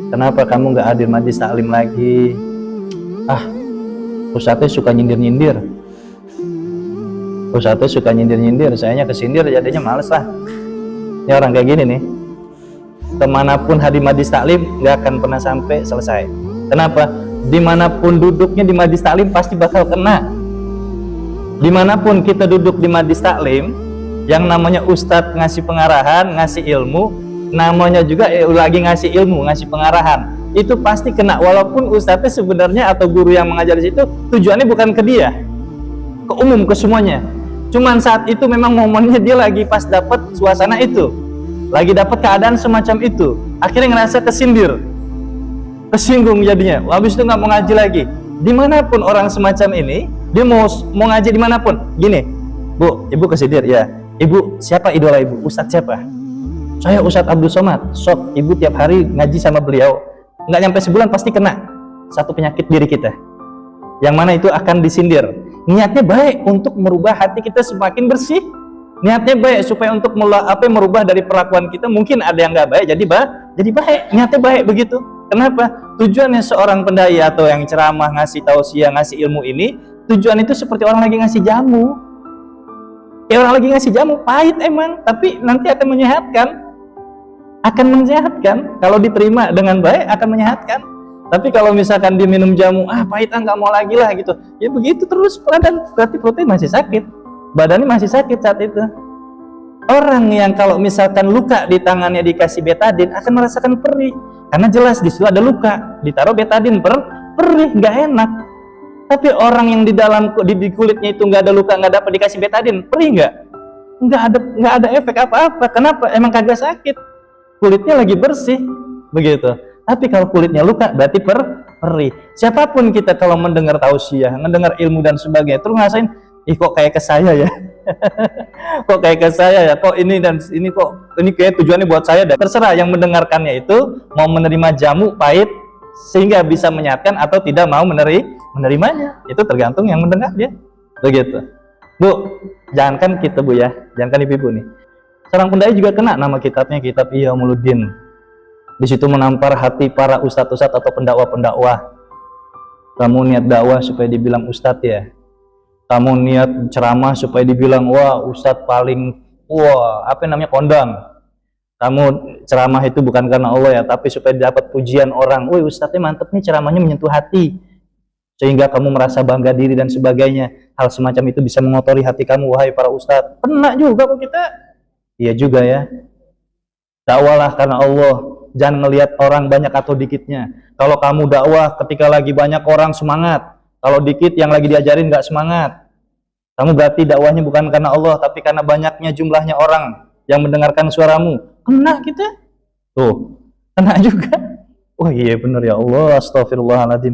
Kenapa kamu nggak hadir majlis taklim lagi? Ah, Ustadznya suka nyindir-nyindir. Ustadznya suka nyindir-nyindir, sayanya kesindir jadinya males lah. Ini orang kayak gini nih, kemanapun hadir majlis taklim nggak akan pernah sampai selesai. Kenapa? Dimanapun duduknya di majlis taklim pasti bakal kena. Dimanapun kita duduk di majlis taklim, yang namanya ustadz ngasih pengarahan, ngasih ilmu, namanya juga lagi ngasih ilmu, ngasih pengarahan, itu pasti kena. Walaupun ustadznya sebenarnya atau guru yang mengajar di situ tujuannya bukan ke dia, ke umum, ke semuanya. Cuman saat itu memang momennya dia lagi pas dapat suasana itu, lagi dapat keadaan semacam itu, akhirnya ngerasa kesindir, kesinggung jadinya. Habis itu nggak mau ngaji lagi. Dimanapun orang semacam ini, dia mau ngaji dimanapun. Gini, Bu, Ibu kesindir ya. Ibu, siapa idola Ibu? Ustadz siapa? Saya Ustadz Abdul Somad. Sok, Ibu tiap hari ngaji sama beliau. Nggak nyampe sebulan pasti kena satu penyakit diri kita, yang mana itu akan disindir. Niatnya baik untuk merubah hati kita semakin bersih. Niatnya baik supaya untuk merubah dari perlakuan kita. Mungkin ada yang nggak baik, jadi baik. Niatnya baik begitu. Kenapa? Tujuannya seorang pendai atau yang ceramah, ngasih tausiah, ngasih ilmu ini, tujuan itu seperti orang lagi ngasih jamu. Ya, orang lagi ngasih jamu, pahit emang, tapi nanti akan menyehatkan. Kalau diterima dengan baik akan menyehatkan. Tapi kalau misalkan diminum jamu, pahit, nggak mau lagi lah gitu, ya begitu terus, berarti perutnya masih sakit, badannya masih sakit saat itu. Orang yang kalau misalkan luka di tangannya dikasih betadin akan merasakan perih, karena jelas di situ ada luka, ditaruh betadin perih, nggak enak. Tapi orang yang di dalam di kulitnya itu nggak ada luka, nggak dapat dikasih betadin, perih nggak ada efek apa-apa. Kenapa? Emang kagak sakit, kulitnya lagi bersih begitu. Tapi kalau kulitnya luka berarti perih. Siapapun kita kalau mendengar tausiah, mendengar ilmu dan sebagainya, terus ngasain, kok kayak ke saya ya, kok kayak ke saya ya, kok ini dan ini, kok ini kayak tujuannya buat saya. Dan terserah yang mendengarkannya itu mau menerima jamu pahit sehingga bisa menyehatkan atau tidak mau menerimanya, itu tergantung yang mendengar dia begitu. Bu, jangankan kita Bu ya, jangankan ibu nih, seorang pendai juga kena nama kitabnya, kitab Ihya Ulumuddin. Di situ menampar hati para ustadz-ustadz atau pendakwah-pendakwah. Kamu niat dakwah supaya dibilang ustadz ya, kamu niat ceramah supaya dibilang wah ustadz paling kondang. Kamu ceramah itu bukan karena Allah ya, tapi supaya dapat pujian orang. Woi, ustadznya mantep nih, ceramahnya menyentuh hati, sehingga kamu merasa bangga diri dan sebagainya. Hal semacam itu bisa mengotori hati kamu, wahai para ustadz. Pernah juga kok kita. Iya juga ya. Dakwalah karena Allah, jangan ngelihat orang banyak atau dikitnya. Kalau kamu dakwah ketika lagi banyak orang semangat, kalau dikit yang lagi diajarin nggak semangat, kamu berarti dakwahnya bukan karena Allah, tapi karena banyaknya jumlahnya orang yang mendengarkan suaramu. Kena kita tuh, kena juga. Oh iya bener ya Allah, astagfirullahaladzim.